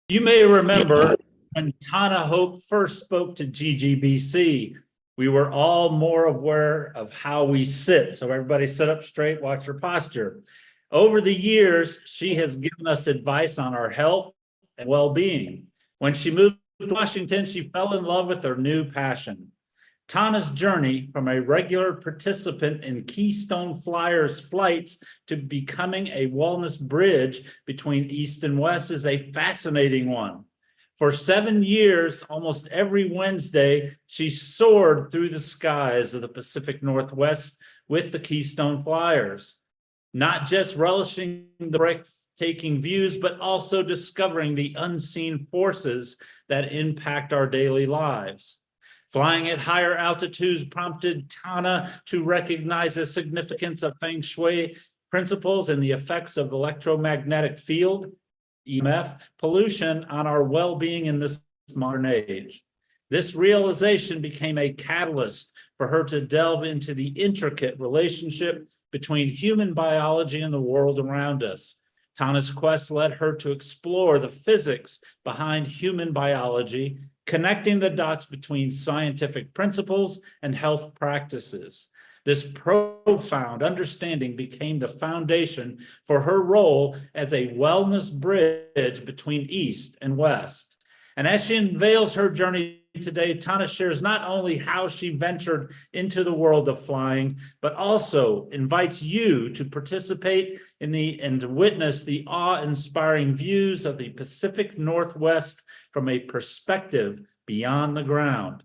You may remember when Tana Hope first spoke to GGBC, we were all more aware of how we sit. So everybody sit up straight, watch your posture. Over the years, she has given us advice on our health and well-being. When she moved to Washington, she fell in love with her new passion. Tana's journey from a regular participant in Keystone Flyers flights to becoming a wellness bridge between East and West is a fascinating one. For 7 years, almost every Wednesday, she soared through the skies of the Pacific Northwest with the Keystone Flyers, not just relishing the breathtaking views, but also discovering the unseen forces that impact our daily lives. Flying at higher altitudes prompted Tana to recognize the significance of Feng Shui principles and the effects of electromagnetic field, EMF, pollution on our well-being in this modern age. This realization became a catalyst for her to delve into the intricate relationship between human biology and the world around us. Tana's quest led her to explore the physics behind human biology, connecting the dots between scientific principles and health practices. This profound understanding became the foundation for her role as a wellness bridge between East and West. And as she unveils her journey today, Tana shares not only how she ventured into the world of flying, but also invites you to participate in and to witness the awe-inspiring views of the Pacific Northwest from a perspective beyond the ground.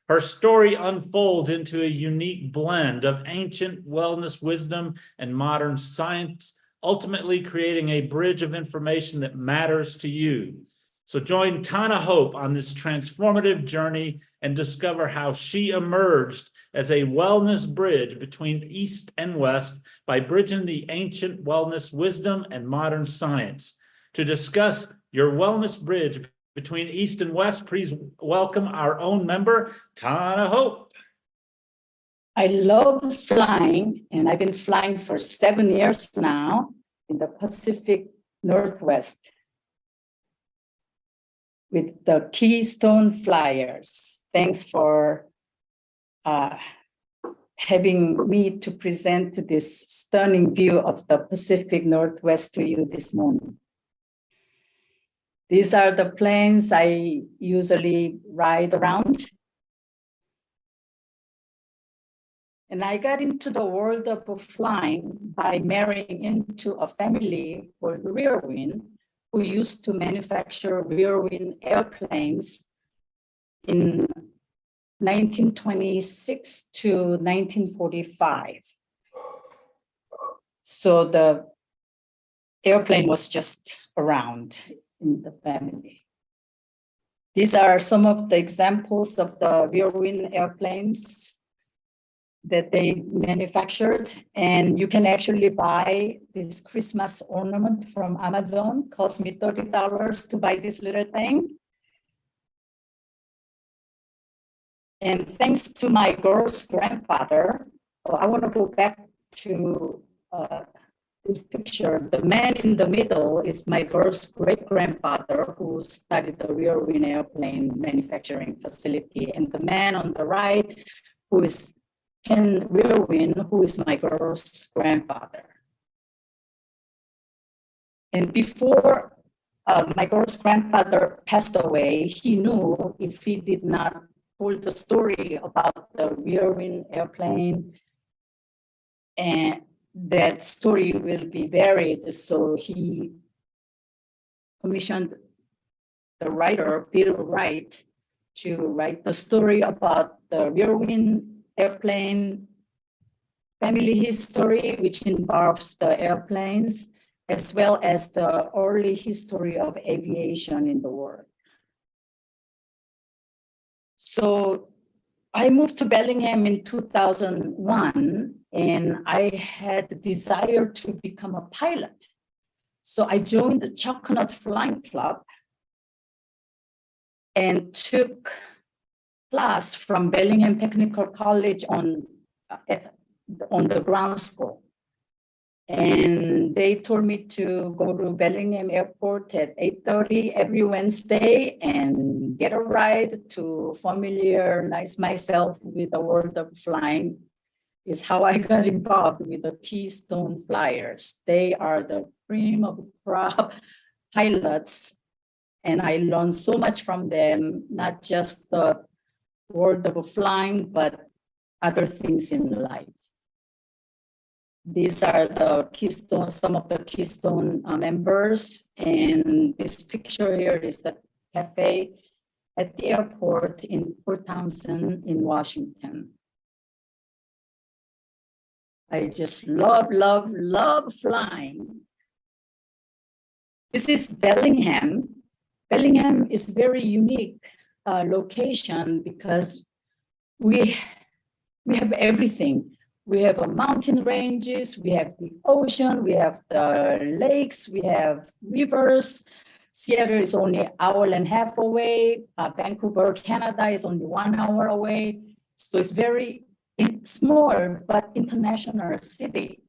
Her story unfolds into a unique blend of ancient wellness wisdom and modern science, ultimately creating a bridge of information that matters to you. So join Tana Hope on this transformative journey and discover how she emerged as a wellness bridge between East and West by bridging the ancient wellness wisdom and modern science. To discuss your wellness bridge between East and West, please welcome our own member, Tana Hope. I love flying, and I've been flying for 7 years now in the Pacific Northwest with the Keystone Flyers. Thanks for having me to present this stunning view of the Pacific Northwest to you this morning. These are the planes I usually ride around. And I got into the world of flying by marrying into a family called Rearwing, who used to manufacture rear-wing airplanes in 1926 to 1945. So the airplane was just around in the family. These are some of the examples of the rear-wing airplanes that they manufactured, and you can actually buy this Christmas ornament from Amazon. Cost me $30 to buy this little thing. And thanks to my girl's grandfather, I want to go back to this picture. The man in the middle is my girl's great-grandfather who started the rear-wing airplane manufacturing facility. And the man on the right, who is Ken Rearwing, who is my girl's grandfather. And before my girl's grandfather passed away, he knew if he did not tell the story about the rear-wing airplane, and that story will be buried. So he commissioned the writer, Bill Wright, to write the story about the rear-wing airplane family history, which involves the airplanes, as well as the early history of aviation in the world. So I moved to Bellingham in 2001, and I had the desire to become a pilot. So I joined the Choconut Flying Club and took class from Bellingham Technical College on the ground school. And they told me to go to Bellingham Airport at 8:30 every Wednesday and get a ride to familiarize myself with the world of flying. Is how I got involved with the Keystone Flyers. They are the cream of crop pilots, and I learned so much from them, not just the world of flying, but other things in life. These are the Keystone, some of the Keystone members, and this picture here is the cafe at the airport in Port Townsend in Washington. I just love flying. This is Bellingham. Bellingham is very unique location because we have everything. We have mountain ranges, we have the ocean, we have the lakes, we have rivers. Seattle is only an hour and a half away. Vancouver, Canada is only 1 hour away. So it's very small but international city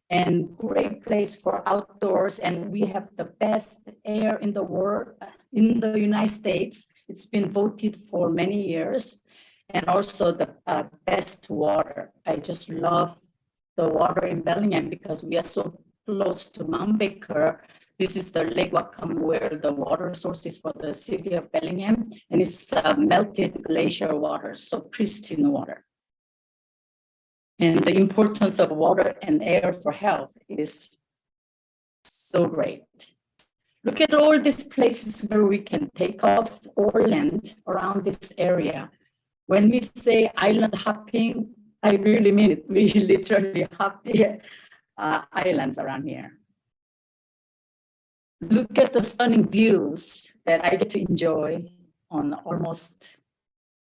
and great place for outdoors. And we have the best air in the world, in the United States. It's been voted for many years. And also the best water. I just love the water in Bellingham because we are so close to Mount Baker. This is the Lake Whatcom where the water source is for the city of Bellingham, and it's melted glacier water, so pristine water. And the importance of water and air for health is so great. Look at all these places where we can take off or land around this area. When we say island hopping, I really mean it. We literally hop the islands around here. Look at the stunning views that I get to enjoy on almost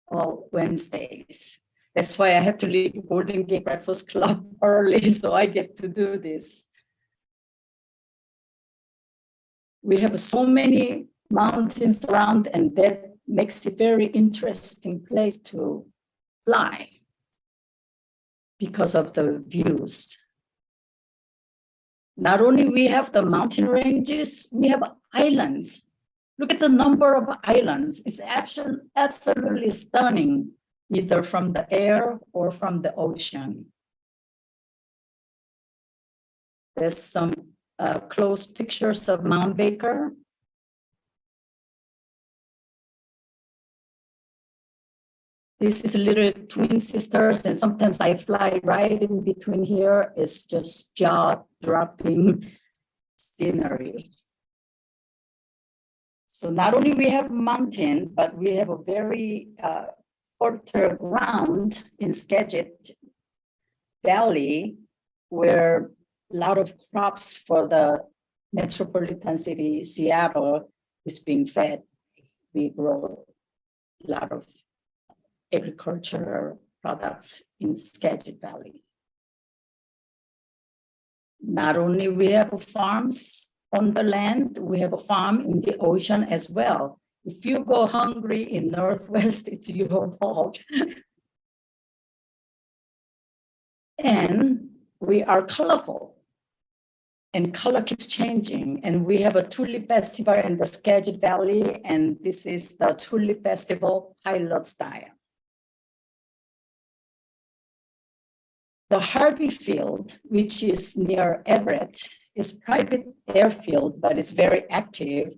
all Wednesdays. That's why I have to leave Golden Gate Breakfast Club early, so I get to do this. We have so many mountains around, and that makes it a very interesting place to fly because of the views. Not only we have the mountain ranges, we have islands. Look at the number of islands. It's absolutely stunning, either from the air or from the ocean. There's some close pictures of Mount Baker. This is little twin sisters, and sometimes I fly right in between here. It's just jaw-dropping scenery. So not only we have mountain, but we have a very fertile ground in Skagit Valley, where a lot of crops for the metropolitan city, Seattle, is being fed. We grow a lot of agricultural products in Skagit Valley. Not only we have farms on the land, we have a farm in the ocean as well. If you go hungry in Northwest, it's your fault. And we are colorful, and color keeps changing. And we have a tulip festival in the Skagit Valley, and this is the tulip festival pilot style. The Harvey Field, which is near Everett, is private airfield, but it's very active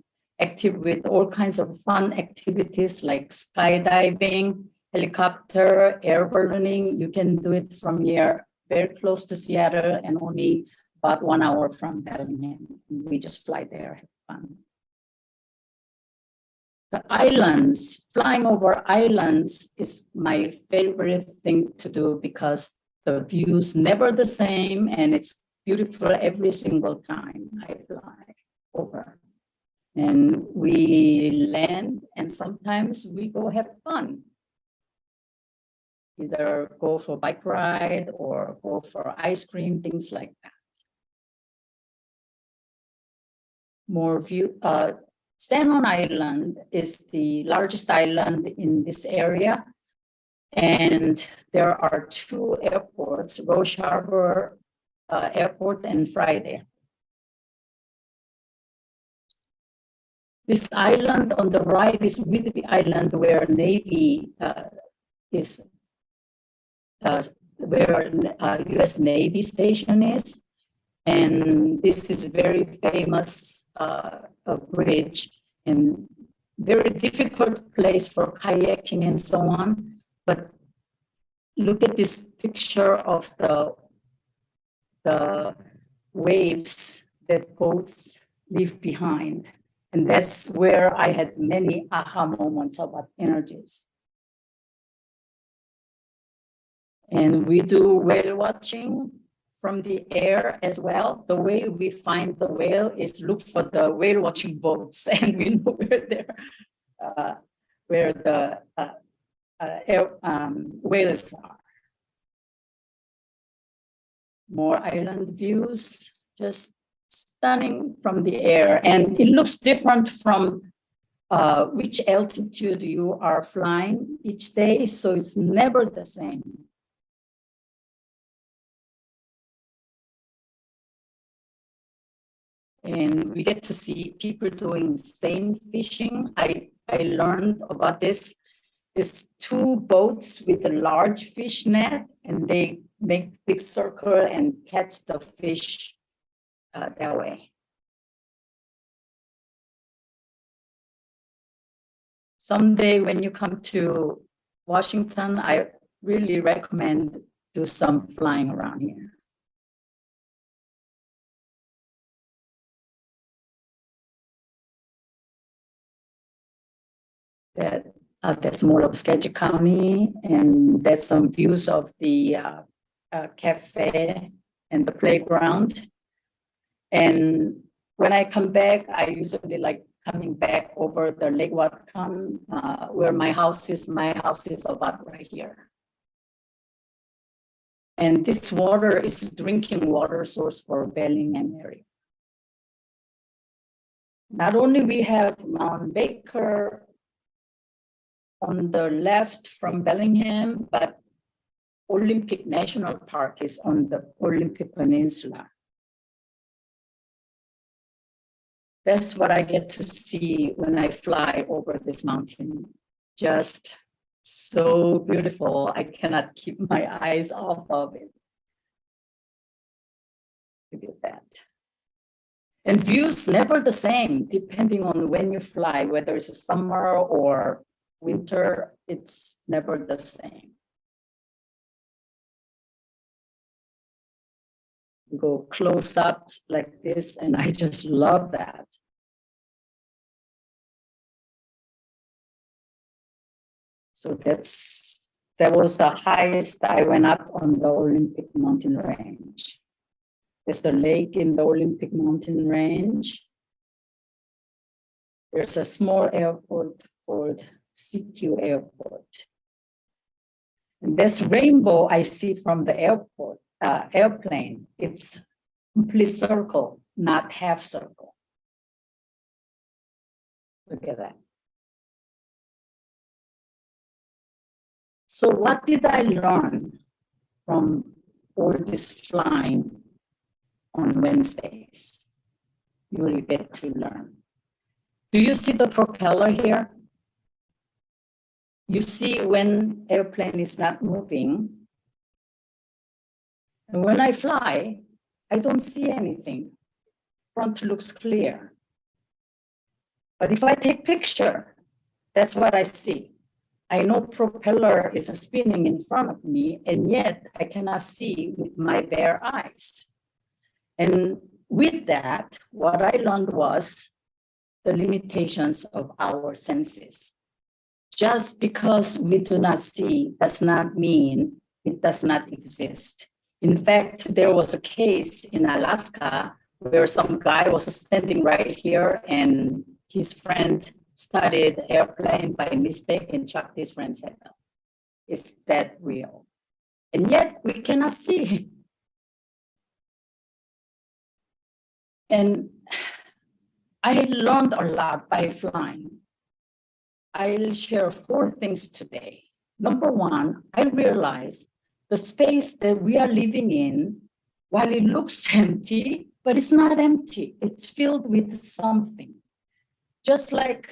with all kinds of fun activities like skydiving, helicopter, air ballooning. You can do it from here, very close to Seattle and only about 1 hour from Bellingham. We just fly there, have fun. The islands, flying over islands is my favorite thing to do because the view's never the same, and it's beautiful every single time I fly over. And we land, and sometimes we go have fun. Either go for a bike ride or go for ice cream, things like that. More view. Salmon Island is the largest island in this area. And there are 2 airports, Roche Harbor airport and Friday. This island on the right is Whidbey Island, where Navy is, where U.S. Navy station is. And this is very famous bridge and very difficult place for kayaking and so on. But look at this picture of the waves that boats leave behind. And that's where I had many aha moments about energies. And we do whale watching from the air as well. The way we find the whale is look for the whale watching boats, and we know where the whales are. More island views, just stunning from the air. And it looks different from which altitude you are flying each day, so it's never the same. And we get to see people doing seine fishing. I learned about this. There's two boats with a large fish net, and they make big circle and catch the fish that way. Someday when you come to Washington, I really recommend do some flying around here. That's more of Skagit County, and that's some views of the cafe and the playground. And when I come back, I usually like coming back over the Lake Whatcom, where my house is. My house is about right here. And this water is drinking water source for Bellingham area. Not only we have Mount Baker on the left from Bellingham, but Olympic National Park is on the Olympic Peninsula. That's what I get to see when I fly over this mountain. Just so beautiful. I cannot keep my eyes off of it. Look at that. And views never the same, depending on when you fly, whether it's a summer or winter, it's never the same. Go close up like this, and I just love that. So that was the highest I went up on the Olympic mountain range. There's the lake in the Olympic mountain range. There's a small airport called CQ Airport. And this rainbow I see from the airport, airplane, it's complete circle, not half circle. Look at that. So what did I learn from all this flying on Wednesdays? You will get to learn. Do you see the propeller here? You see when airplane is not moving. And when I fly, I don't see anything. Front looks clear. But if I take picture, that's what I see. I know propeller is spinning in front of me, and yet I cannot see with my bare eyes. And with that, what I learned was the limitations of our senses. Just because we do not see does not mean it does not exist. In fact, there was a case in Alaska where some guy was standing right here and his friend started airplane by mistake and chucked his friend's head up. Is that real? And yet we cannot see. And I learned a lot by flying. I'll share 4 things today. Number 1, I realized the space that we are living in while it looks empty, but it's not empty. It's filled with something. Just like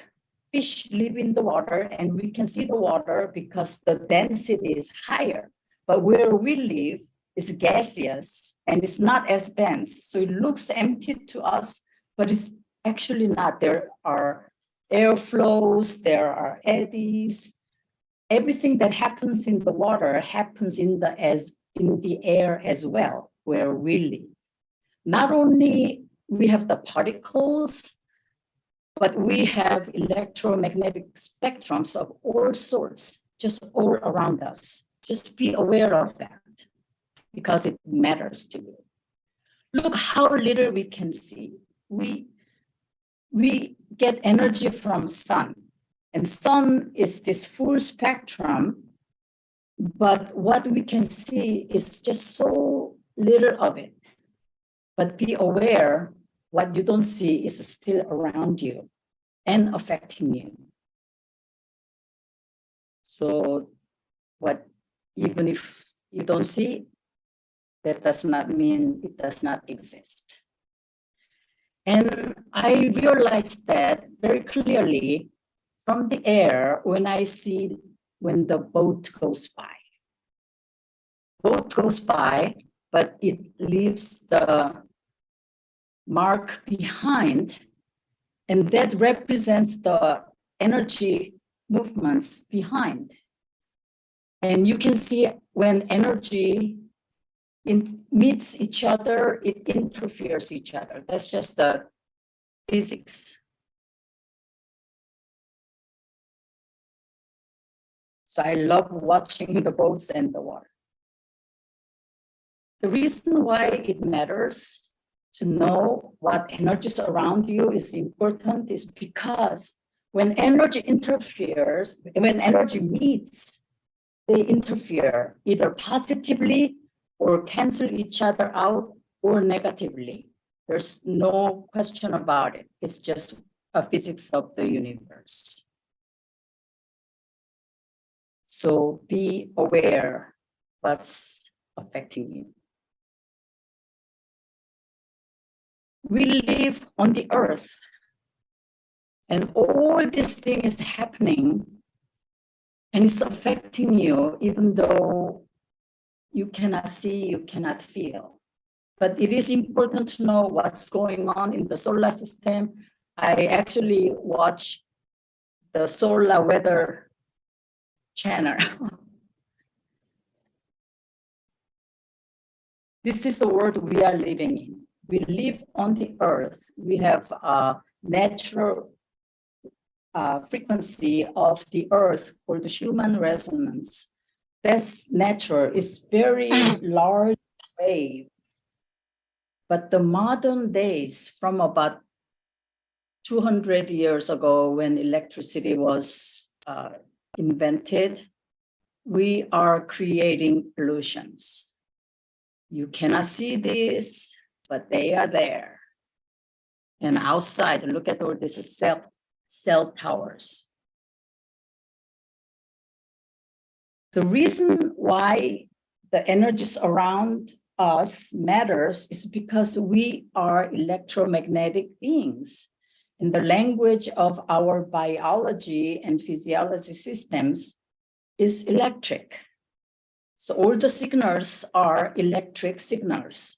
fish live in the water and we can see the water because the density is higher. But where we live is gaseous and it's not as dense. So it looks empty to us, but it's actually not. There are airflows, there are eddies. Everything that happens in the water happens in the air as well, where we live. Not only we have the particles, but we have electromagnetic spectrums of all sorts, just all around us. Just be aware of that because it matters to you. Look how little we can see. We get energy from sun, and sun is this full spectrum, but what we can see is just so little of it. But be aware, what you don't see is still around you and affecting you. So even if you don't see it, that does not mean it does not exist. And I realized that very clearly from the air when the boat goes by. Boat goes by, but it leaves the mark behind, and that represents the energy movements behind. And you can see when energy meets each other, it interferes each other. That's just the physics. So I love watching the boats and the water. The reason why it matters to know what energies around you is important is because when energy interferes, when energy meets, they interfere either positively or cancel each other out or negatively. There's no question about it. It's just a physics of the universe. So be aware what's affecting you. We live on the earth, and all this thing is happening, and it's affecting you, even though you cannot see, you cannot feel. But it is important to know what's going on in the solar system. I actually watch the solar weather channel. This is the world we are living in. We live on the earth. We have a natural frequency of the earth called the human resonance. That's natural. It's very large wave. But the modern days, from about 200 years ago when electricity was invented, we are creating illusions. You cannot see this, but they are there. And outside, look at all these cell towers. The reason why the energies around us matters is because we are electromagnetic beings. In the language of our biology and physiology systems is electric. So all the signals are electric signals.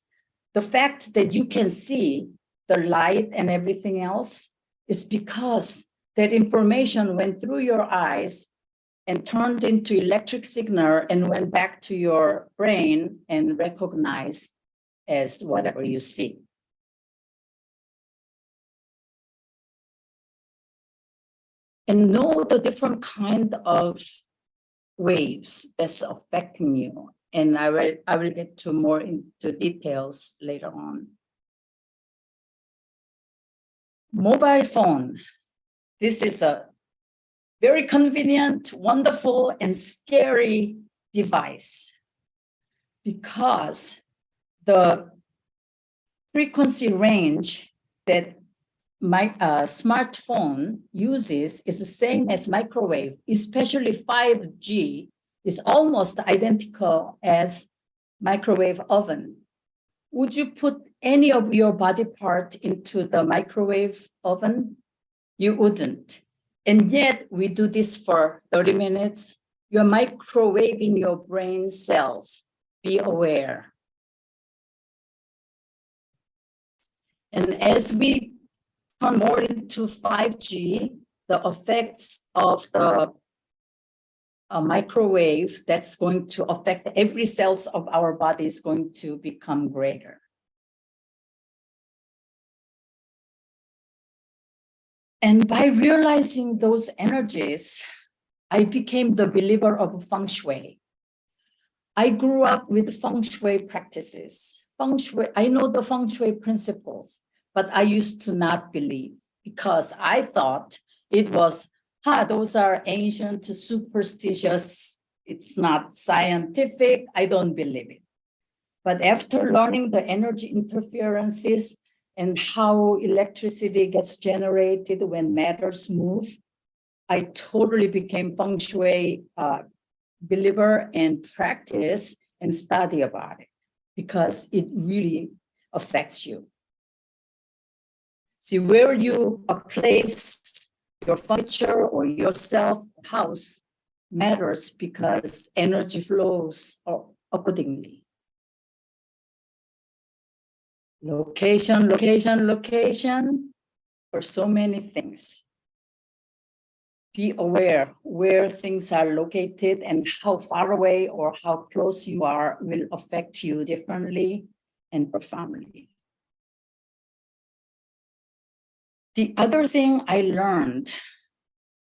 The fact that you can see the light and everything else is because that information went through your eyes and turned into electric signal and went back to your brain and recognized as whatever you see. And know the different kind of waves that's affecting you. And I will get to more into details later on. Mobile phone. This is a very convenient, wonderful, and scary device because the frequency range that my smartphone uses is the same as microwave, especially 5G is almost identical as microwave oven. Would you put any of your body part into the microwave oven? You wouldn't. And yet we do this for 30 minutes. You're microwaving your brain cells. Be aware. And as we turn more into 5G, the effects of the microwave that's going to affect every cells of our body is going to become greater. And by realizing those energies, I became the believer of feng shui. I grew up with feng shui practices. Feng shui, I know the feng shui principles, but I used to not believe because I thought it was, those are ancient, superstitious, it's not scientific, I don't believe it. But after learning the energy interferences and how electricity gets generated when matters move, I totally became feng shui believer and practice and study about it because it really affects you. See, where you place your furniture or yourself, house matters because energy flows accordingly. Location, location, location, for so many things. Be aware where things are located and how far away or how close you are will affect you differently and profoundly. The other thing I learned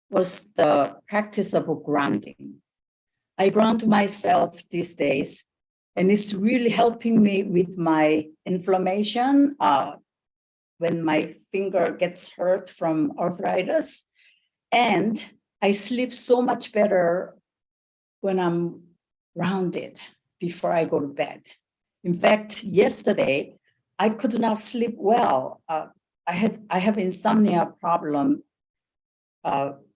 was the practice of grounding. I ground myself these days, and it's really helping me with my inflammation when my finger gets hurt from arthritis. And I sleep so much better when I'm grounded before I go to bed. In fact, yesterday, I could not sleep well. I have insomnia problem,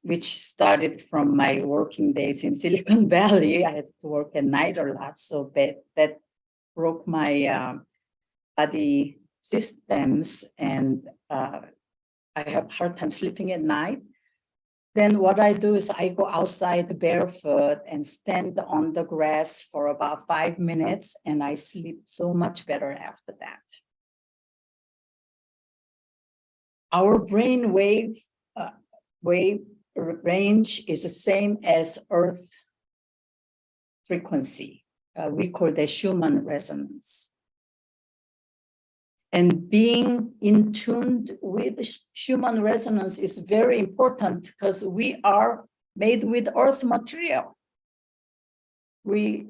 which started from my working days in Silicon Valley. I had to work at night a lot, so that broke my body systems, and I have a hard time sleeping at night. Then what I do is I go outside barefoot and stand on the grass for about 5 minutes, and I sleep so much better after that. Our brain wave range is the same as Earth frequency. We call that Schumann resonance. And being in tune with Schumann resonance is very important because we are made with earth material. We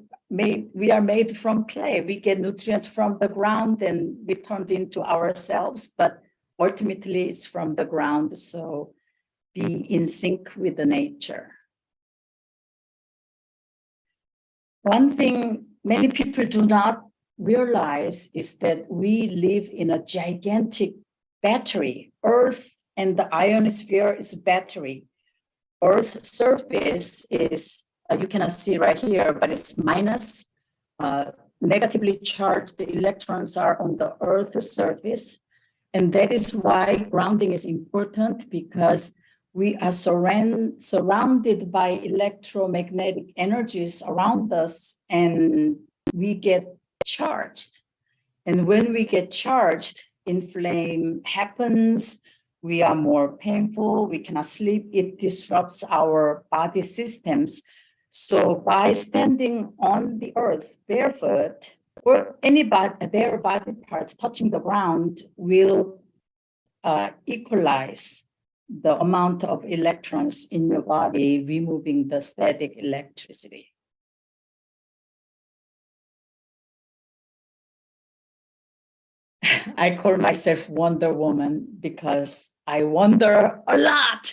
are made from clay. We get nutrients from the ground and we turned into ourselves, but ultimately it's from the ground. So be in sync with the nature. One thing many people do not realize is that we live in a gigantic battery. Earth and the ionosphere is battery. Earth's surface is, you cannot see right here, but it's minus, negatively charged. The electrons are on the Earth's surface. And that is why grounding is important, because we are surrounded by electromagnetic energies around us, and we get charged. And when we get charged, inflame happens, we are more painful, we cannot sleep, it disrupts our body systems. So by standing on the earth barefoot, or any bare body parts touching the ground will equalize the amount of electrons in your body, removing the static electricity. I call myself Wonder Woman because I wonder a lot.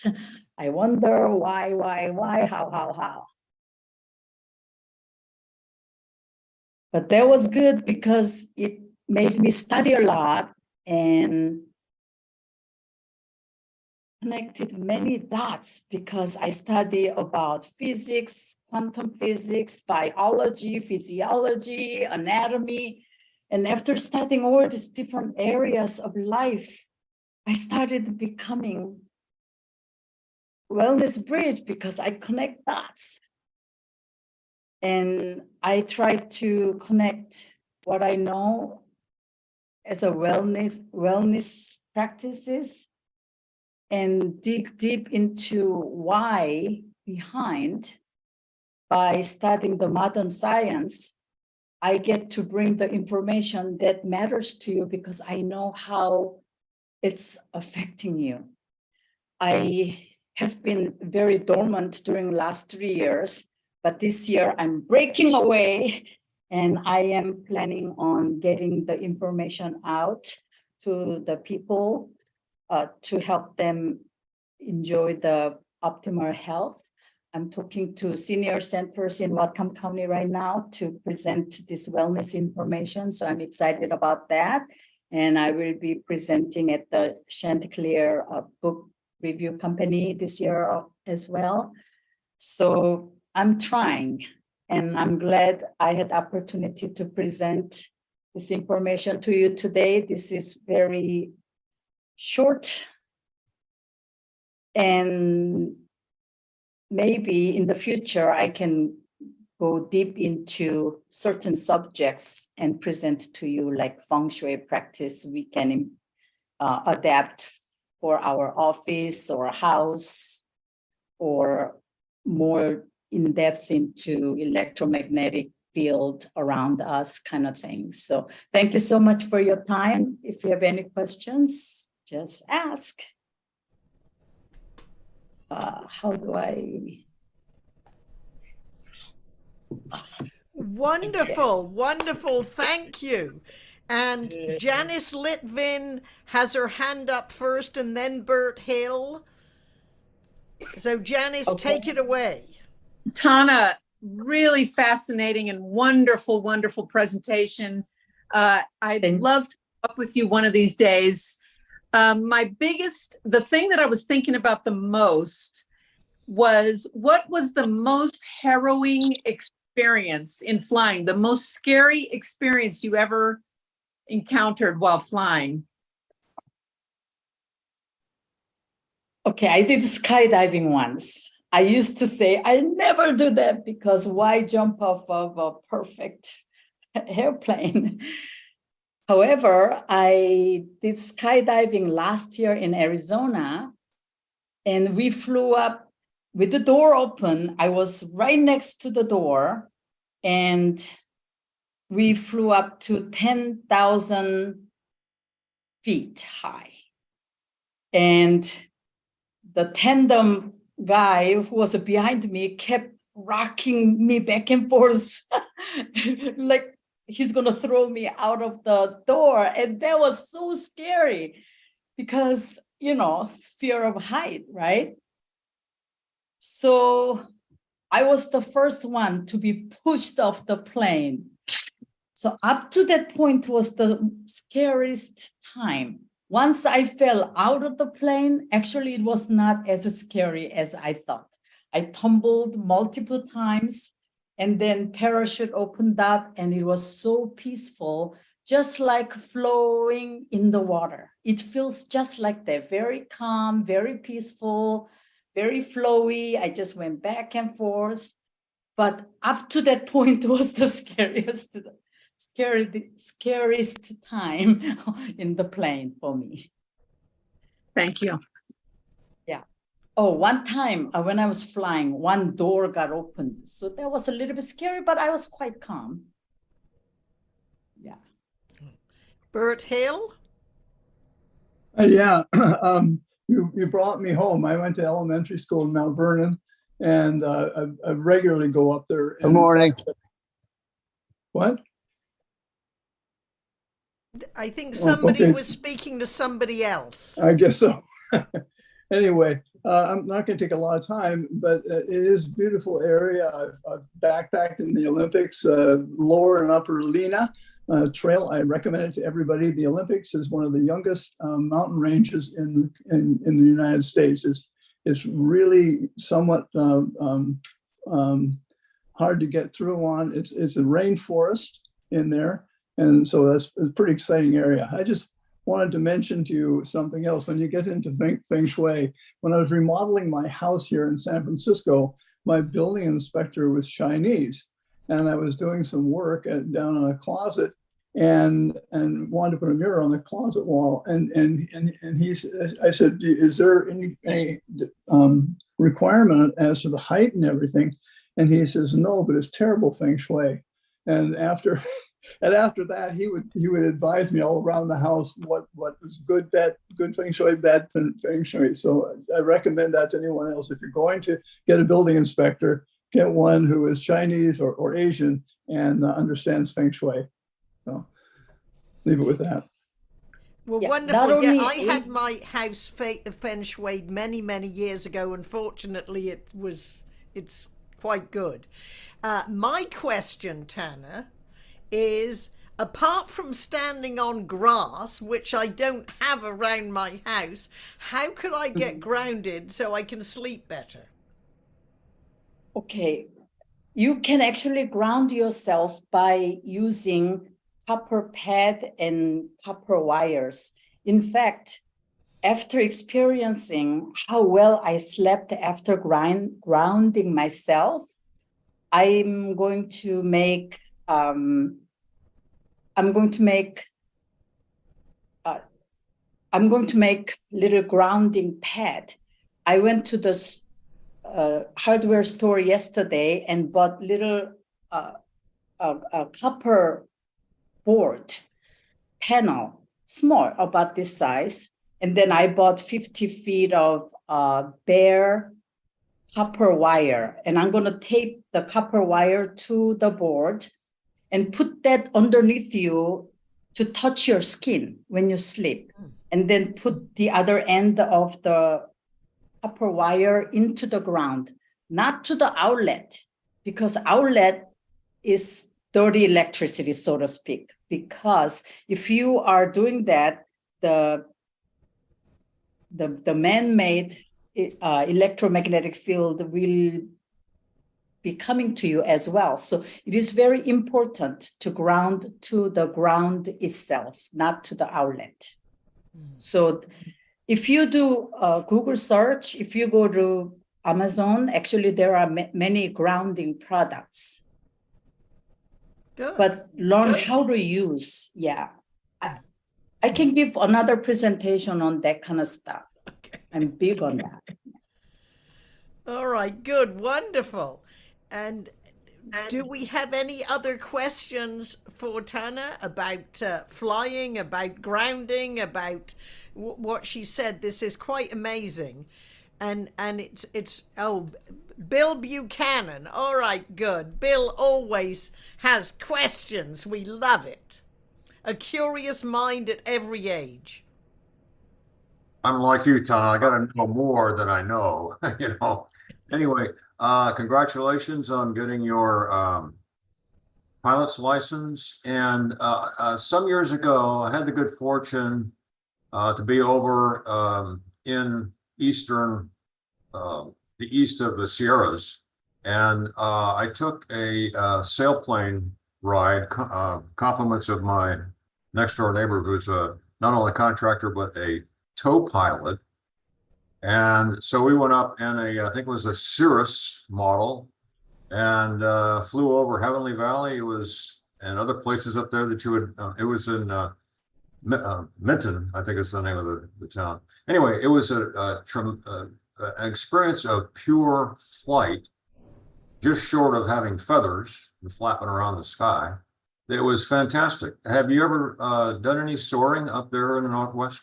I wonder why, how. But that was good because it made me study a lot and connected many dots, because I study about physics, quantum physics, biology, physiology, anatomy, And after studying all these different areas of life, I started becoming wellness bridge because I connect dots. And I try to connect what I know as a wellness practices and dig deep into why behind. By studying the modern science, I get to bring the information that matters to you because I know how it's affecting you. I have been very dormant during the last 3 years, but this year I'm breaking away and I am planning on getting the information out to the people to help them enjoy the optimal health. I'm talking to senior centers in Whatcom County right now to present this wellness information. So I'm excited about that. And I will be presenting at the Chanticleer Book Review Company this year as well. So I'm trying, and I'm glad I had opportunity to present this information to you today. This is very short, and maybe in the future I can go deep into certain subjects and present to you like feng shui practice we can adapt for our office or house, or more in depth into electromagnetic field around us kind of thing. So thank you so much for your time. If you have any questions, just ask. How do I? Wonderful, wonderful. Thank you. And Janice Litvin has her hand up first, and then Bert Hill. So Janice, take it away. Tana, really fascinating and wonderful, wonderful presentation. I'd love to talk with you one of these days. The thing that I was thinking about the most was, what was the most harrowing experience in flying, the most scary experience you ever encountered while flying? Okay, I did skydiving once. I used to say, I never do that because why jump off of a perfect airplane? However, I did skydiving last year in Arizona, and we flew up with the door open. I was right next to the door, and we flew up to 10,000 feet high. And the tandem guy who was behind me kept rocking me back and forth like he's going to throw me out of the door. And that was so scary because, you know, fear of height, right? So I was the first one to be pushed off the plane. So up to that point was the scariest time. Once I fell out of the plane, actually it was not as scary as I thought. I tumbled multiple times, and then parachute opened up, and it was so peaceful, just like flowing in the water. It feels just like that, very calm, very peaceful, very flowy. I just went back and forth. But up to that point was the scariest time in the plane for me. Thank you. Yeah. Oh, one time when I was flying, one door got opened. So that was a little bit scary, but I was quite calm. Yeah. Bert Hill? Yeah, you brought me home. I went to elementary school in Mount Vernon, and I regularly go up there. Good morning. What? I think somebody okay. was speaking to somebody else. I guess so. Anyway, I'm not going to take a lot of time, but it is a beautiful area. I've backpacked in the Olympics, lower and upper Lena trail. I recommend it to everybody. The Olympics is one of the youngest mountain ranges in the United States. It's really somewhat hard to get through on. It's a rainforest in there. And so that's a pretty exciting area. I just wanted to mention to you something else. When you get into feng shui, when I was remodeling my house here in San Francisco, my building inspector was Chinese, and I was doing some work down in a closet, and wanted to put a mirror on the closet wall. And I said, is there any requirement as to the height and everything? And he says, no, but it's terrible feng shui. And after that, he would advise me all around the house what was good feng shui, bad feng shui. So I recommend that to anyone else. If you're going to get a building inspector, get one who is Chinese or Asian and understands feng shui. So leave it with that. Well, Yeah, wonderful. not only- I had my house feng shui many years ago. Unfortunately, it's quite good. My question, Tana, is apart from standing on grass, which I don't have around my house, how could I get grounded so I can sleep better? Okay, you can actually ground yourself by using copper pad and copper wires. In fact, after experiencing how well I slept after grounding myself, I'm going to make little grounding pad. I went to the hardware store yesterday and bought little copper board panel, small, about this size. And then I bought 50 feet of bare copper wire. And I'm going to tape the copper wire to the board and put that underneath you to touch your skin when you sleep. And then put the other end of the copper wire into the ground, not to the outlet, because outlet is dirty electricity, so to speak. Because if you are doing that, the man-made electromagnetic field will be coming to you as well. So it is very important to ground to the ground itself, not to the outlet. So if you do Google search, if you go to Amazon, actually there are many grounding products. Good. But learn how to use. Yeah. I can give another presentation on that kind of stuff. Okay. I'm big on that. All right, good, wonderful. And do we have any other questions for Tana about flying, about grounding, about what she said? This is quite amazing. And it's Bill Buchanan. All right, good. Bill always has questions. We love it. A curious mind at every age. I'm like you, Tana. I got to know more than I know, Anyway, congratulations on getting your pilot's license. And some years ago, I had the good fortune to be over in the east of the Sierras. And I took a sailplane ride, compliments of my next door neighbor, who's not only a contractor, but a tow pilot. And so we went up in I think it was a Cirrus model, and flew over Heavenly Valley. It was, and other places up there that you would, it was in Minton, I think is the name of the town. Anyway, it was an experience of pure flight, just short of having feathers and flapping around the sky. It was fantastic. Have you ever done any soaring up there in the Northwest?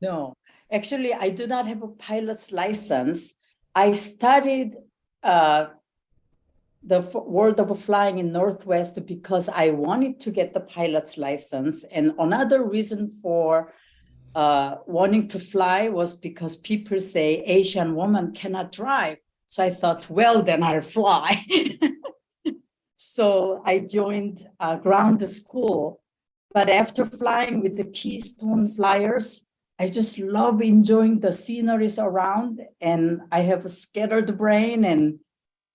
No, actually, I do not have a pilot's license. I studied the world of flying in Northwest because I wanted to get the pilot's license. And another reason for wanting to fly was because people say Asian woman cannot drive. So I thought, well, then I'll fly. So I joined ground school. But after flying with the Keystone Flyers, I just love enjoying the sceneries around, and I have a scattered brain, and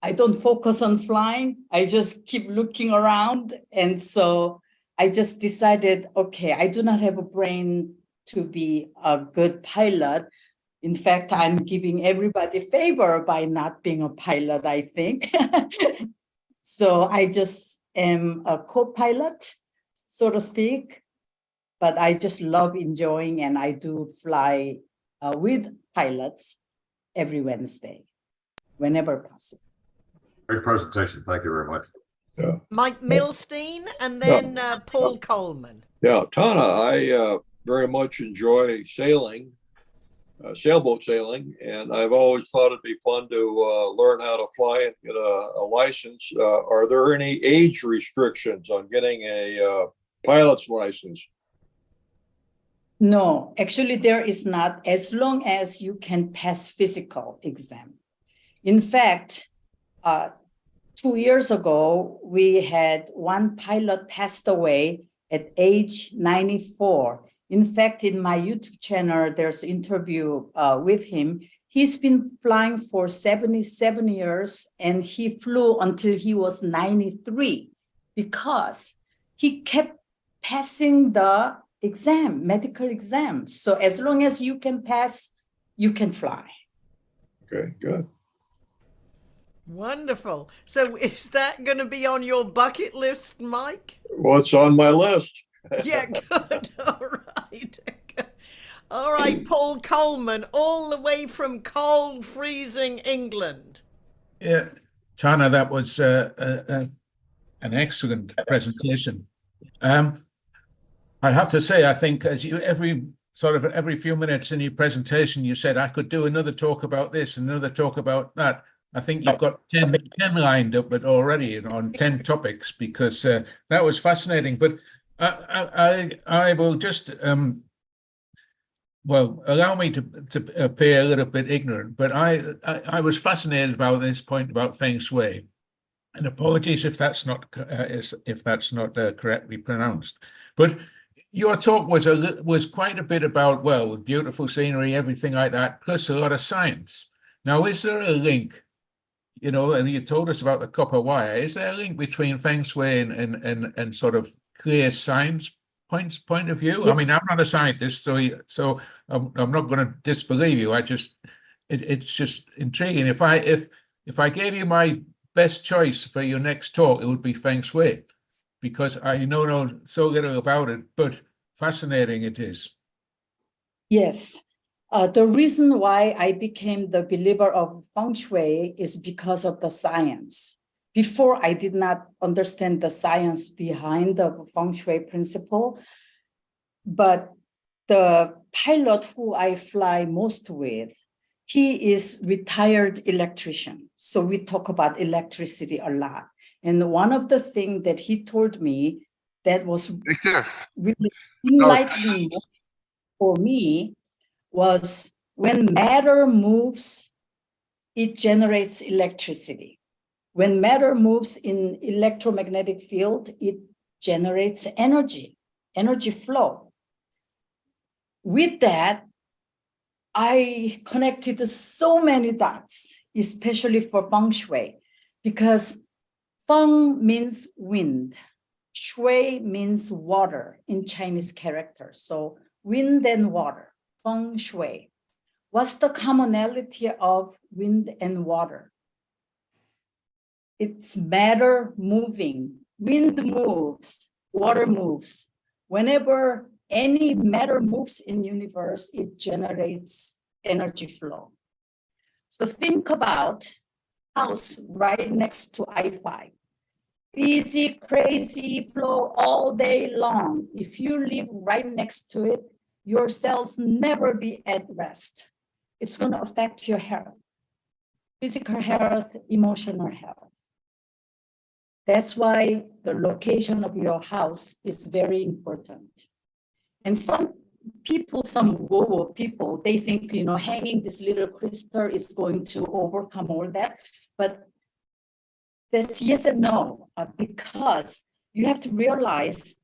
I don't focus on flying. I just keep looking around. And so I just decided, okay, I do not have a brain to be a good pilot. In fact, I'm giving everybody favor by not being a pilot, I think. So I just am a co-pilot, so to speak, but I just love enjoying, and I do fly with pilots every Wednesday, whenever possible. Great presentation. Thank you very much. Yeah. Mike Milstein and then Paul Coleman. Yeah, Tana, I very much enjoy sailing, sailboat sailing, and I've always thought it'd be fun to learn how to fly and get a license. Are there any age restrictions on getting a pilot's license? No, actually there is not, as long as you can pass physical exam. In fact, 2 years ago, we had one pilot passed away at age 94. In fact, in my YouTube channel, there's an interview with him. He's been flying for 77 years, and he flew until he was 93 because he kept passing the exam, medical exam. So as long as you can pass, you can fly. Okay, good. Wonderful. So is that going to be on your bucket list, Mike? What's on my list? Yeah, good. All right. All right, Paul Coleman, all the way from cold, freezing England. Yeah, Tana, that was an excellent presentation. I have to say, I think as you every few minutes in your presentation, you said I could do another talk about this, another talk about that. I think you've got 10 lined up but already on 10 topics, because that was fascinating. But I will just well, allow me to appear a little bit ignorant, but I was fascinated about this point about feng shui, and apologies if that's not correctly pronounced. But your talk was quite a bit about, well, beautiful scenery, everything like that, plus a lot of science. Now, is there a link? You know, and you told us about the copper wire. Is there a link between feng shui and sort of clear science point of view? Yeah. I mean, I'm not a scientist, so I'm not going to disbelieve you. It's just intriguing. If I gave you my best choice for your next talk, it would be feng shui, because I know so little about it, but fascinating it is. Yes. The reason why I became the believer of feng shui is because of the science. Before, I did not understand the science behind the feng shui principle, but the pilot who I fly most with, he is retired electrician. So we talk about electricity a lot. And one of the things that he told me that was really enlightening for me was, when matter moves, it generates electricity. When matter moves in electromagnetic field, it generates energy flow. With that, I connected so many dots, especially for feng shui, because feng means wind, shui means water in Chinese character. So wind and water, feng shui. What's the commonality of wind and water? It's matter moving. Wind moves, water moves. Whenever any matter moves in universe, it generates energy flow. So think about house right next to I-5. Busy, crazy flow all day long. If you live right next to it, your cells never be at rest. It's going to affect your health, physical health, emotional health. That's why the location of your house is very important. And some people, some woo people, they think, hanging this little crystal is going to overcome all that. But that's yes and no, because you have to realize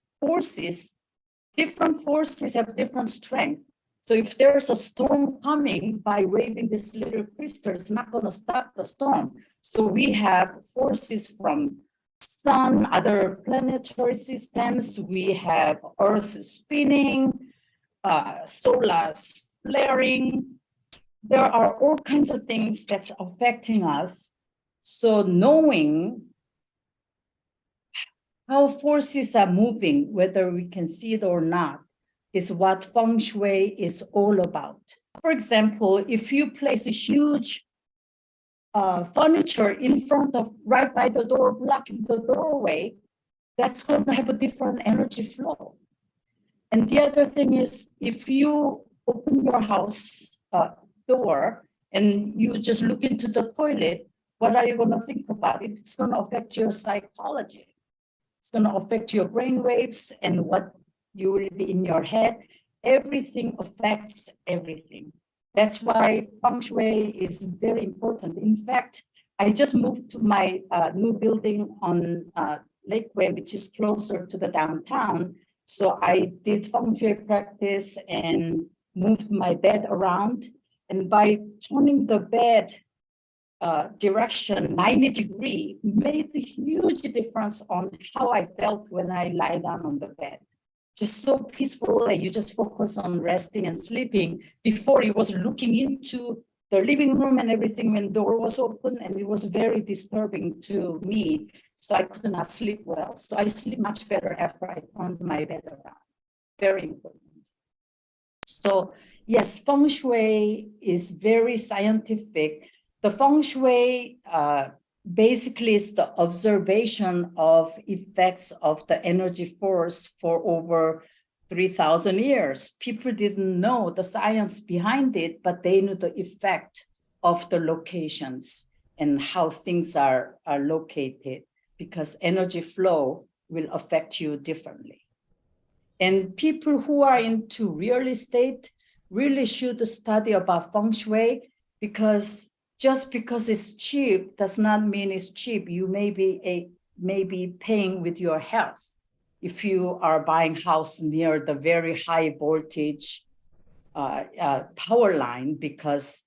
different forces have different strength. So if there's a storm coming, by waving this little crystal, it's not going to stop the storm. So we have forces from sun, other planetary systems. We have Earth spinning, solar flaring. There are all kinds of things that's affecting us. So knowing how forces are moving, whether we can see it or not, is what feng shui is all about. For example, if you place a huge furniture in front of, right by the door, blocking the doorway, that's going to have a different energy flow. And the other thing is, if you open your house door and you just look into the toilet, what are you going to think about it? It's going to affect your psychology. It's going to affect your brain waves and what you will be in your head. Everything affects everything. That's why feng shui is very important. In fact, I just moved to my new building on Lakeway, which is closer to the downtown. So I did feng shui practice and moved my bed around. And by turning the bed direction 90 degrees, made a huge difference on how I felt when I lie down on the bed. Just so peaceful, like you just focus on resting and sleeping. Before, it was looking into the living room and everything when the door was open, and it was very disturbing to me. So I could not sleep well. So I sleep much better after I turned my bed around. Very important. So yes, feng shui is very scientific. The feng shui basically is the observation of effects of the energy force for over 3,000 years. People didn't know the science behind it, but they knew the effect of the locations and how things are located, because energy flow will affect you differently. And people who are into real estate really should study about feng shui, because just because it's cheap does not mean it's cheap. You may be paying with your health if you are buying house near the very high voltage power line, because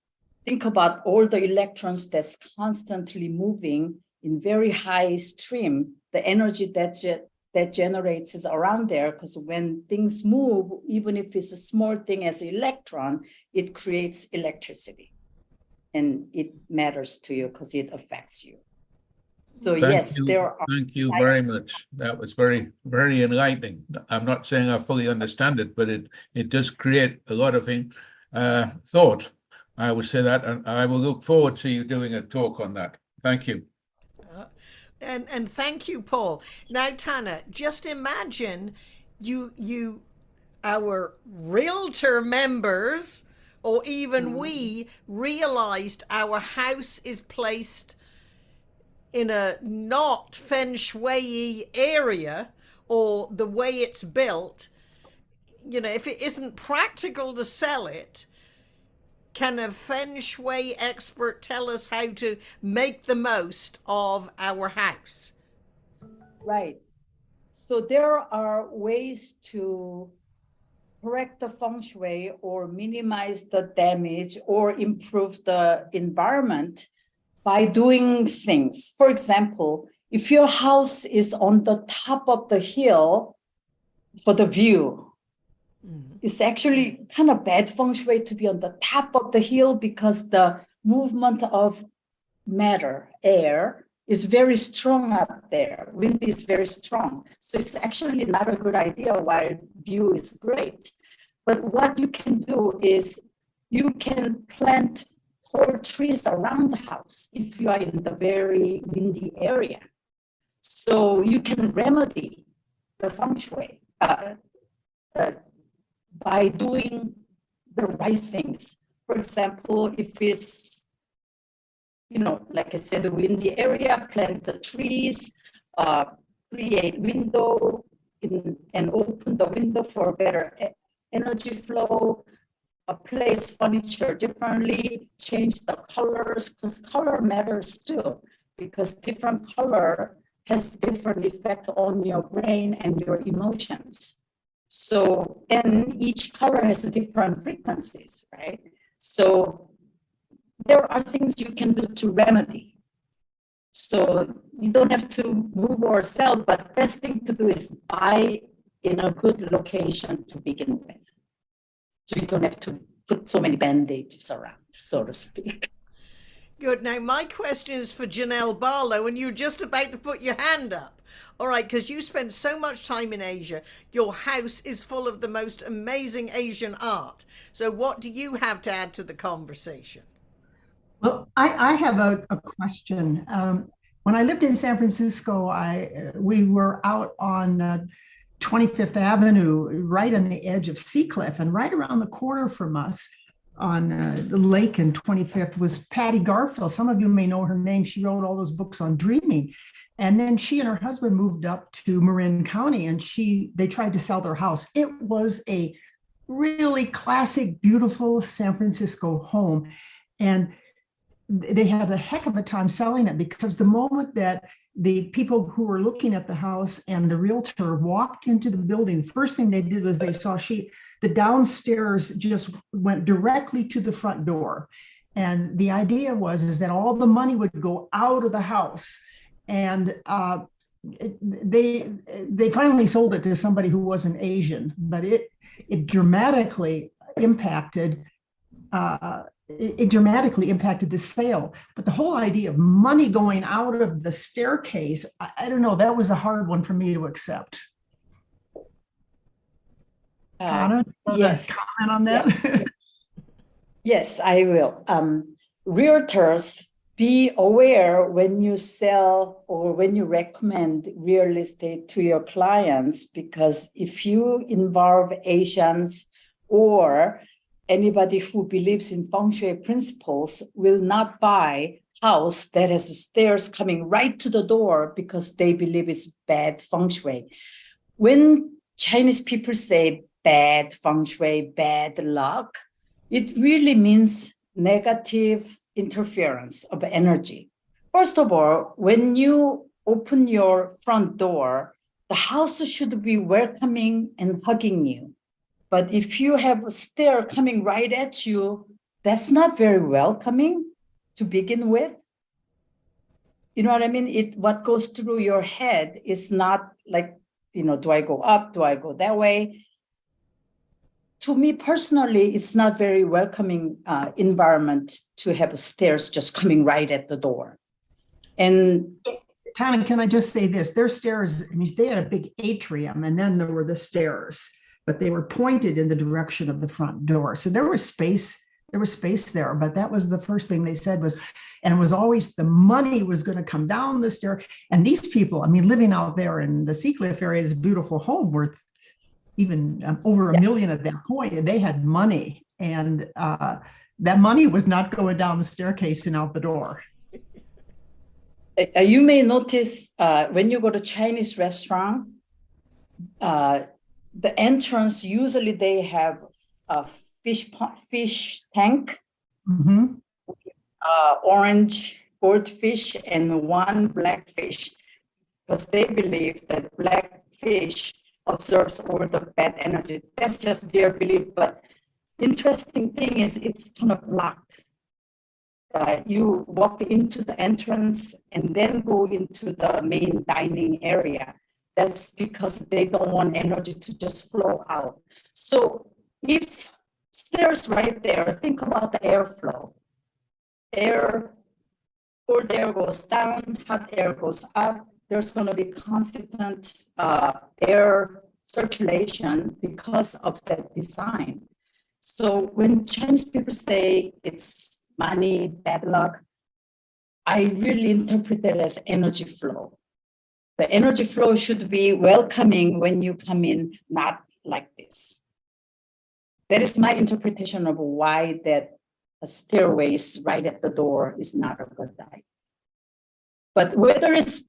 think about all the electrons that's constantly moving in very high stream, the energy that generates is around there, because when things move, even if it's a small thing as an electron, it creates electricity. And it matters to you because it affects you. So Thank you very much. That was very, very enlightening. I'm not saying I fully understand it, but it does create a lot of thought. I would say that, and I will look forward to you doing a talk on that. Thank you. And thank you, Paul. Now, Tana, just imagine our realtor members, or even we, realized our house is placed in a not feng shui area, or the way it's built. You know, if it isn't practical to sell it, can a feng shui expert tell us how to make the most of our house? Right. So there are ways to correct the feng shui or minimize the damage or improve the environment by doing things. For example, if your house is on the top of the hill for the view, it's actually kind of bad feng shui to be on the top of the hill, because the movement of matter, air, is very strong up there. Wind is very strong. So it's actually not a good idea while view is great. But what you can do is you can plant tall trees around the house if you are in the very windy area. So you can remedy the feng shui by doing the right things. For example, if it's, like I said, the windy area, plant the trees, create window and open the window for better energy flow, place furniture differently, change the colors, because color matters too, because different color has different effect on your brain and your emotions. So, and each color has different frequencies, right? So there are things you can do to remedy. So you don't have to move or sell, but best thing to do is buy in a good location to begin with. So you don't have to put so many bandages around, so to speak. Good. Now, my question is for Janelle Barlow, and you're just about to put your hand up. All right, because you spend so much time in Asia. Your house is full of the most amazing Asian art. So what do you have to add to the conversation? Well, I have a question. When I lived in San Francisco, we were out on 25th Avenue, right on the edge of Seacliff, and right around the corner from us on the lake in 25th was Patty Garfield. Some of you may know her name. She wrote all those books on dreaming. And then she and her husband moved up to Marin County, and they tried to sell their house. It was a really classic, beautiful San Francisco home. And they had a heck of a time selling it, because the moment that the people who were looking at the house and the realtor walked into the building, the first thing they did was they saw the downstairs just went directly to the front door. And the idea is that all the money would go out of the house. And they finally sold it to somebody who wasn't Asian, but it dramatically impacted the sale. But the whole idea of money going out of the staircase, I don't know, that was a hard one for me to accept. Tana, yes. Comment on that? Yes, I will. Realtors, be aware when you sell or when you recommend real estate to your clients, because if you involve Asians or anybody who believes in feng shui principles will not buy house that has stairs coming right to the door because they believe it's bad feng shui. When Chinese people say bad feng shui, bad luck, it really means negative interference of energy. First of all, when you open your front door, the house should be welcoming and hugging you. But if you have a stair coming right at you, that's not very welcoming to begin with. You know what I mean? What goes through your head is not like, do I go up? Do I go that way? To me personally, it's not very welcoming environment to have stairs just coming right at the door. And Tana, can I just say this? Their stairs, I mean, they had a big atrium, and then there were the stairs, but they were pointed in the direction of the front door. So there was space there, but that was the first thing they said and it was always the money was going to come down the stair. And these people, I mean, living out there in the Seacliff area, is a beautiful home worth even over $1 million at that point, and they had money, and that money was not going down the staircase and out the door. You may notice when you go to Chinese restaurant, the entrance, usually they have a fish tank, orange goldfish and one black fish, because they believe that black fish absorbs all the bad energy. That's just their belief. But interesting thing is it's kind of locked. You walk into the entrance and then go into the main dining area. That's because they don't want energy to just flow out. So if stairs right there, think about the airflow. Cold air goes down, hot air goes up. There's going to be constant air circulation because of that design. So when Chinese people say it's money, bad luck, I really interpret that as energy flow. The energy flow should be welcoming when you come in, not like this. That is my interpretation of why that stairways right at the door is not a good idea. But whether it's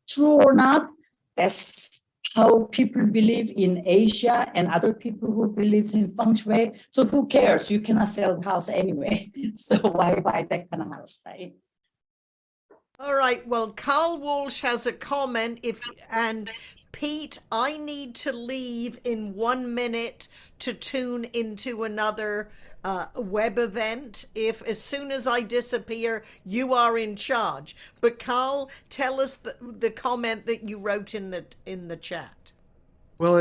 true or not, that's how people believe in Asia and other people who believe in feng shui. So who cares? You cannot sell the house anyway. So why buy that kind of house, right? All right. Well, Carl Walsh has a comment. Pete, I need to leave in 1 minute to tune into another web event. If as soon as I disappear, you are in charge. But Carl, tell us the comment that you wrote in the chat. Well,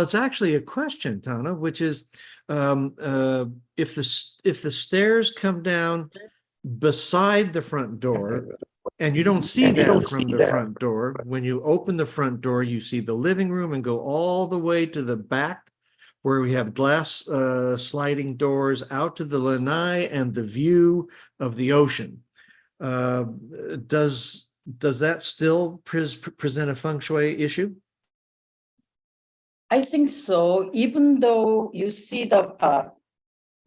it's actually a question, Tana, which is if the stairs come down beside the front door, and you don't see that from the front door. When you open the front door, you see the living room and go all the way to the back, where we have glass sliding doors out to the lanai and the view of the ocean. Does that still present a feng shui issue? I think so, even though you see the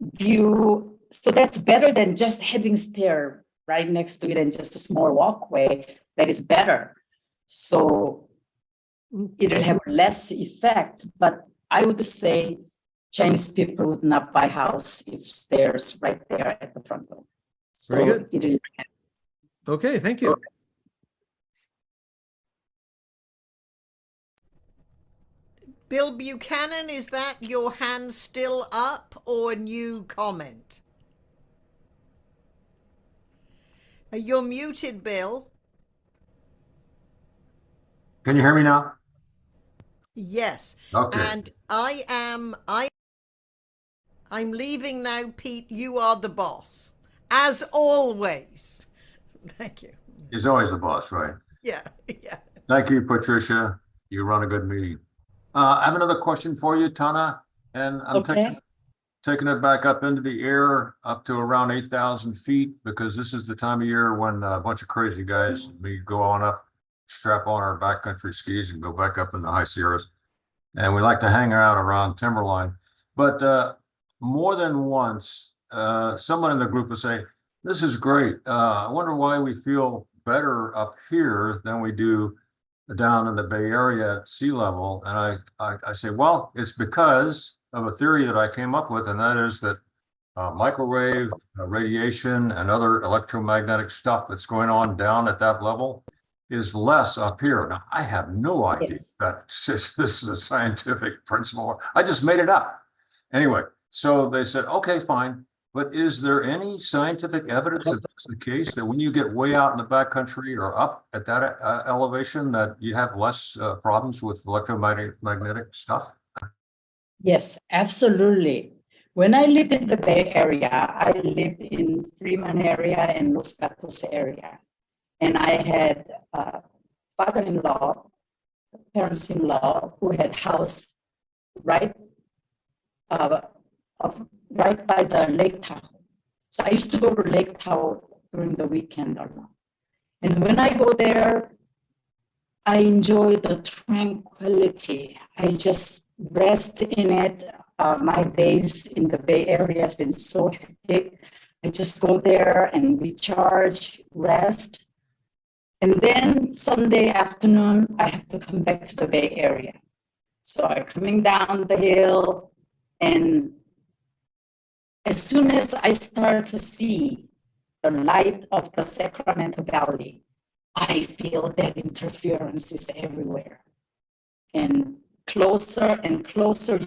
view, so that's better than just having stair right next to it and just a small walkway. That is better. So it'll have less effect, but I would say Chinese people would not buy house if stairs right there at the front door. So Very good. it'll. Okay, thank you. Bill Buchanan, is that your hand still up or a new comment? You're muted, Bill. Can you hear me now? Yes. Okay. And I'm leaving now, Pete. You are the boss, as always. Thank you. He's always the boss, right? Yeah, yeah. Thank you, Patricia. You run a good meeting. I have another question for you, Tana, and I'm taking it back up into the air up to around 8,000 feet, because this is the time of year when a bunch of crazy guys, we go on up, strap on our backcountry skis and go back up in the high Sierras. And we like to hang out around Timberline. But more than once, someone in the group will say, this is great. I wonder why we feel better up here than we do down in the Bay Area at sea level. And I say, well, it's because of a theory that I came up with, and that is that microwave radiation and other electromagnetic stuff that's going on down at that level is less up here. Now, I have no idea that this is a scientific principle. I just made it up. Anyway, so they said, okay, fine. But is there any scientific evidence that that's the case, that when you get way out in the backcountry or up at that elevation, that you have less problems with electromagnetic stuff? Yes, absolutely. When I lived in the Bay Area, I lived in Fremont area and Los Gatos area. And I had a father-in-law, parents-in-law, who had house right by the Lake Tahoe. So I used to go to Lake Tahoe during the weekend or not. And when I go there, I enjoy the tranquility. I just rest in it. My days in the Bay Area has been so hectic. I just go there and recharge, rest. And then Sunday afternoon, I have to come back to the Bay Area. So I'm coming down the hill, and as soon as I start to see the light of the Sacramento Valley, I feel that interference is everywhere. And closer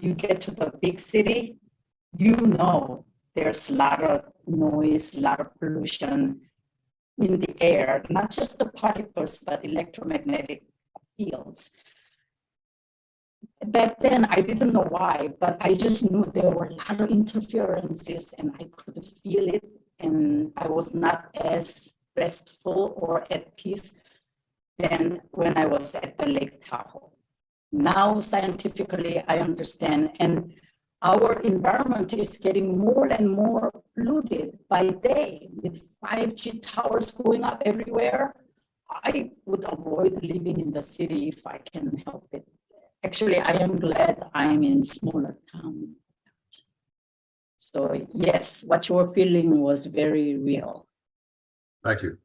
you get to the big city, you know there's a lot of noise, a lot of pollution in the air, not just the particles, but electromagnetic fields. Back then, I didn't know why, but I just knew there were a lot of interferences and I could feel it, and I was not as restful or at peace than when I was at the Lake Tahoe. Now, scientifically, I understand, and our environment is getting more and more polluted by day with 5G towers going up everywhere. I would avoid living in the city if I can help it. Actually, I am glad I'm in smaller town. So yes, what you were feeling was very real. Thank you.